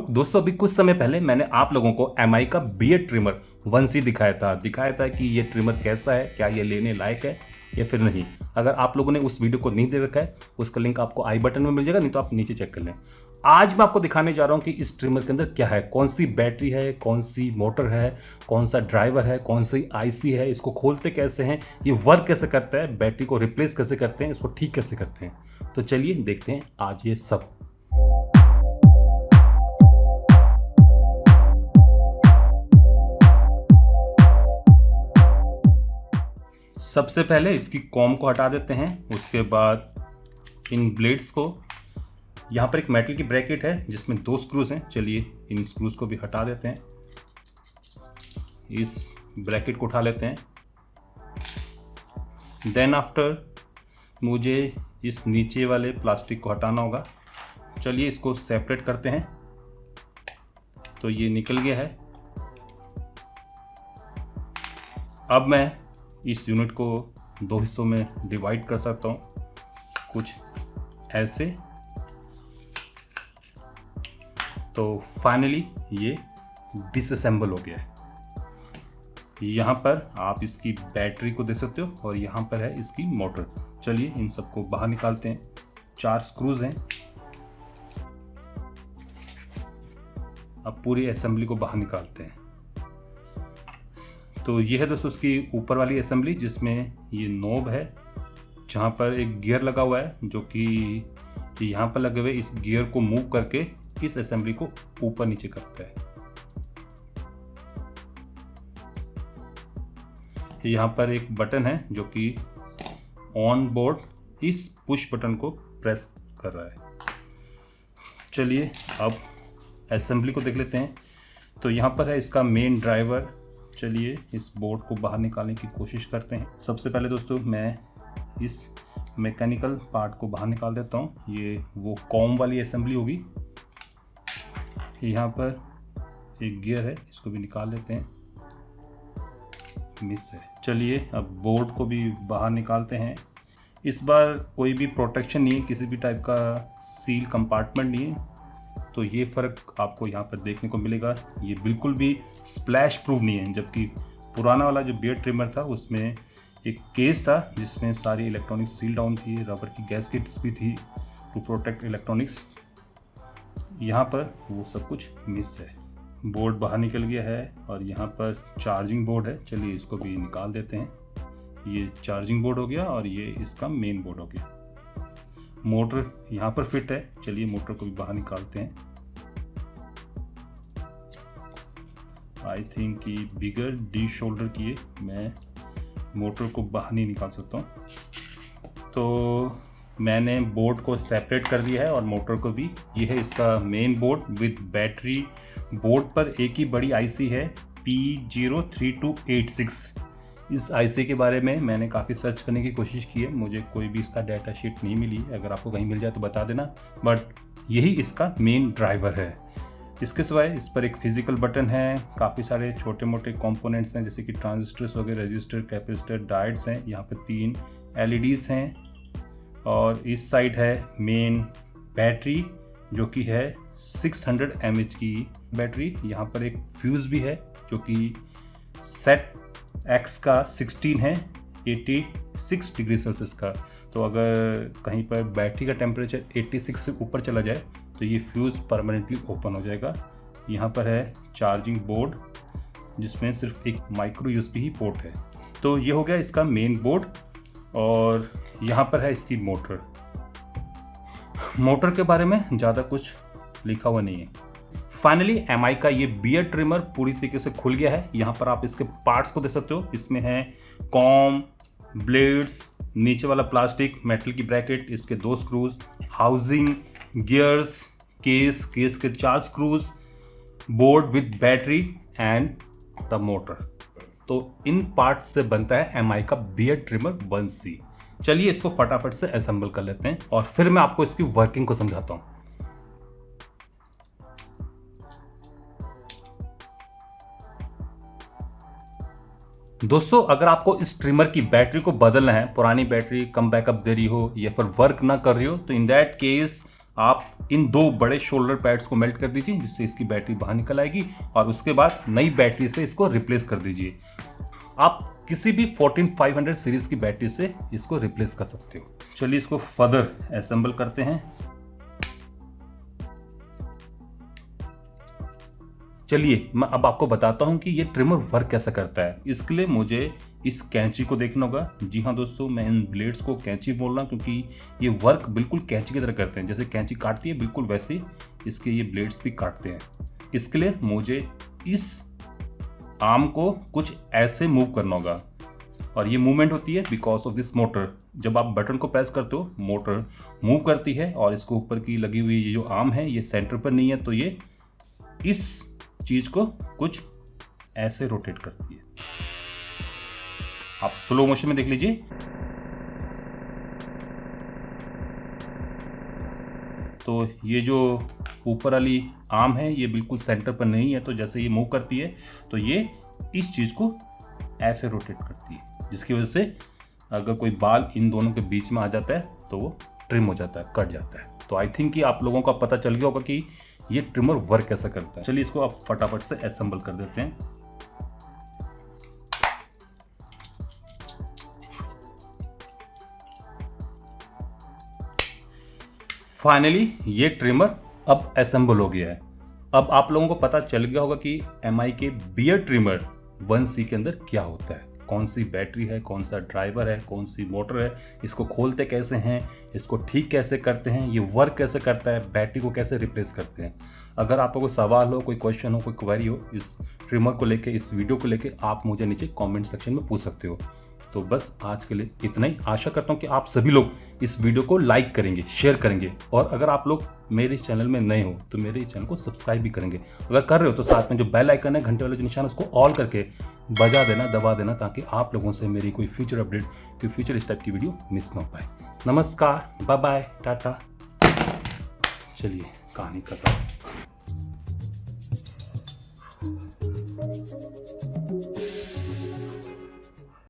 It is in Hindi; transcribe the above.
दोस्तों अभी कुछ समय पहले मैंने आप लोगों को एमआई का बियर्ड ट्रिमर 1C दिखाया था कि ये ट्रिमर कैसा है, क्या ये लेने लायक है या फिर नहीं। अगर आप लोगों ने उस वीडियो को नहीं दे रखा है उसका लिंक आपको आई बटन में मिल जाएगा, नहीं तो आप नीचे चेक कर लें। आज मैं आपको दिखाने जा रहा हूँ कि इस ट्रिमर के अंदर क्या है, कौन सी बैटरी है, कौन सी मोटर है, कौन सा ड्राइवर है, कौन सी आईसी है, इसको खोलते कैसे हैं, ये वर्क कैसे करता है, बैटरी को रिप्लेस कैसे करते हैं, इसको ठीक कैसे करते हैं। तो चलिए देखते हैं आज ये सब। सबसे पहले इसकी कॉम को हटा देते हैं, उसके बाद इन ब्लेड्स को, यहाँ पर एक मेटल की ब्रैकेट है जिसमें 2 स्क्रूज हैं, चलिए इन स्क्रूज को भी हटा देते हैं। इस ब्रैकेट को उठा लेते हैं। देन आफ्टर मुझे इस नीचे वाले प्लास्टिक को हटाना होगा, चलिए इसको सेपरेट करते हैं। तो ये निकल गया है। अब मैं इस यूनिट को 2 हिस्सों में डिवाइड कर सकता हूँ, कुछ ऐसे। तो फाइनली ये डिसअसेंबल हो गया है। यहाँ पर आप इसकी बैटरी को देख सकते हो और यहाँ पर है इसकी मोटर। चलिए इन सबको बाहर निकालते हैं। 4 स्क्रूज हैं। अब पूरी असेंबली को बाहर निकालते हैं। तो ये है दोस्तों उसकी ऊपर वाली असेंबली, जिसमें ये नोब है जहाँ पर एक गियर लगा हुआ है, जो कि यहाँ पर लगे हुए इस गियर को मूव करके इस असेंबली को ऊपर नीचे करता है। यहाँ पर एक बटन है जो कि ऑन बोर्ड इस पुश बटन को प्रेस कर रहा है। चलिए अब असेंबली को देख लेते हैं। तो यहाँ पर है इसका मेन ड्राइवर। चलिए इस बोर्ड को बाहर निकालने की कोशिश करते हैं। सबसे पहले दोस्तों मैं इस मैकेनिकल पार्ट को बाहर निकाल देता हूँ। ये वो कॉम वाली असेंबली होगी। यहाँ पर एक गियर है, इसको भी निकाल लेते हैं, मिस है। चलिए अब बोर्ड को भी बाहर निकालते हैं। इस बार कोई भी प्रोटेक्शन नहीं है, किसी भी टाइप का सील कंपार्टमेंट नहीं है, तो ये फ़र्क आपको यहाँ पर देखने को मिलेगा। ये बिल्कुल भी स्प्लैश प्रूफ नहीं है, जबकि पुराना वाला जो बियर्ड ट्रिमर था उसमें एक केस था जिसमें सारी इलेक्ट्रॉनिक्स सील डाउन थी, रबर की गैस्केट्स भी थी टू प्रोटेक्ट इलेक्ट्रॉनिक्स। यहाँ पर वो सब कुछ मिस है। बोर्ड बाहर निकल गया है और यहाँ पर चार्जिंग बोर्ड है। चलिए इसको भी निकाल देते हैं। ये चार्जिंग बोर्ड हो गया और ये इसका मेन बोर्ड हो गया। मोटर यहाँ पर फिट है। चलिए मोटर को भी बाहर निकालते हैं। आई थिंक कि बिगर डी शोल्डर किए मैं मोटर को बाहर नहीं निकाल सकता हूँ। तो मैंने बोर्ड को सेपरेट कर दिया है और मोटर को भी। ये है इसका main board with battery. Board पर एक ही बड़ी आईसी है P03286। इस आईसी के बारे में मैंने काफ़ी सर्च करने की कोशिश की है, मुझे कोई भी इसका डाटा शीट नहीं मिली। अगर आपको कहीं मिल जाए तो बता देना, बट यही इसका मेन ड्राइवर है। इसके सिवाय इस पर एक फिजिकल बटन है, काफ़ी सारे छोटे मोटे कंपोनेंट्स हैं जैसे कि ट्रांजिस्टर्स वगैरह, रजिस्टर, कैपेसिटर, डायोड्स हैं। यहाँ पर 3 LEDs हैं और इस साइड है मेन बैटरी जो कि है 600 mAh की बैटरी। यहाँ पर एक फ्यूज़ भी है जो कि सेट एक्स का 16 है, 86 डिग्री सेल्सियस का। तो अगर कहीं पर बैटरी का टेम्परेचर 86 से ऊपर चला जाए तो ये फ्यूज़ परमानेंटली ओपन हो जाएगा। यहाँ पर है चार्जिंग बोर्ड जिसमें सिर्फ एक माइक्रो USB ही पोर्ट है। तो ये हो गया इसका मेन बोर्ड और यहाँ पर है इसकी मोटर। मोटर के बारे में ज़्यादा कुछ लिखा हुआ नहीं है। फाइनली एमआई का ये बियर्ड ट्रिमर पूरी तरीके से खुल गया है। यहाँ पर आप इसके पार्ट्स को देख सकते हो। इसमें है कॉम, ब्लेड्स, नीचे वाला प्लास्टिक, मेटल की ब्रैकेट, इसके 2 स्क्रूज, हाउसिंग, गियर्स, केस के 4 screws, board with battery and the motor. तो इन पार्ट्स से बनता है एमआई का बियर्ड ट्रिमर 1C। चलिए इसको फटाफट से असेंबल कर लेते हैं और फिर मैं आपको इसकी वर्किंग को समझाता हूँ। दोस्तों अगर आपको इस ट्रिमर की बैटरी को बदलना है, पुरानी बैटरी कम बैकअप दे रही हो या फिर वर्क ना कर रही हो, तो इन दैट केस आप इन 2 बड़े शोल्डर पैड्स को मेल्ट कर दीजिए, जिससे इसकी बैटरी बाहर निकल आएगी और उसके बाद नई बैटरी से इसको रिप्लेस कर दीजिए। आप किसी भी 14500 सीरीज की बैटरी से इसको रिप्लेस कर सकते हो। चलिए इसको फर्दर असेंबल करते हैं। चलिए मैं अब आपको बताता हूं कि ये ट्रिमर वर्क कैसे करता है। इसके लिए मुझे इस कैंची को देखना होगा। जी हाँ दोस्तों, मैं इन ब्लेड्स को कैंची बोल रहा हूँ क्योंकि ये वर्क बिल्कुल कैंची की तरह करते हैं। जैसे कैंची काटती है बिल्कुल वैसे ही इसके ये ब्लेड्स भी काटते हैं। इसके लिए मुझे इस आर्म को कुछ ऐसे मूव करना होगा और ये मूवमेंट होती है बिकॉज ऑफ दिस मोटर। जब आप बटन को प्रेस करते हो मोटर मूव करती है और इसको ऊपर की लगी हुई ये जो आर्म है ये सेंटर पर नहीं है, तो ये इस चीज को कुछ ऐसे रोटेट करती है। आप स्लो मोशन में देख लीजिए। तो ये जो ऊपर वाली आर्म है ये बिल्कुल सेंटर पर नहीं है, तो जैसे ये मूव करती है तो ये इस चीज को ऐसे रोटेट करती है, जिसकी वजह से अगर कोई बाल इन दोनों के बीच में आ जाता है तो वो ट्रिम हो जाता है, कट जाता है। तो आई थिंक कि आप लोगों का पता चल गया होगा कि ये ट्रिमर वर्क कैसा करता है। चलिए इसको आप फटाफट से असेंबल कर देते हैं। फाइनली ये ट्रिमर अब असेंबल हो गया है। अब आप लोगों को पता चल गया होगा कि MI के बियर्ड ट्रिमर 1C के अंदर क्या होता है, कौन सी बैटरी है, कौन सा ड्राइवर है, कौन सी मोटर है, इसको खोलते कैसे हैं, इसको ठीक कैसे करते हैं, ये वर्क कैसे करता है, बैटरी को कैसे रिप्लेस करते हैं। अगर आपको कोई सवाल हो, कोई क्वेश्चन हो, कोई क्वेरी हो इस ट्रिमर को लेके, इस वीडियो को लेके, आप मुझे नीचे कमेंट सेक्शन में पूछ सकते हो। तो बस आज के लिए इतना ही। आशा करता हूँ कि आप सभी लोग इस वीडियो को लाइक करेंगे, शेयर करेंगे और अगर आप लोग मेरे इस चैनल में नए हो तो मेरे इस चैनल को सब्सक्राइब भी करेंगे। अगर कर रहे हो तो साथ में जो बेल आइकन है, घंटे वाला जो निशान, उसको ऑल करके बजा देना, दबा देना, ताकि आप लोगों से मेरी कोई फ्यूचर अपडेट, कोई फ्यूचर इस टाइप की वीडियो मिस ना हो पाए। नमस्कार, बाय बाय, टाटा। चलिए कहानी खत्म।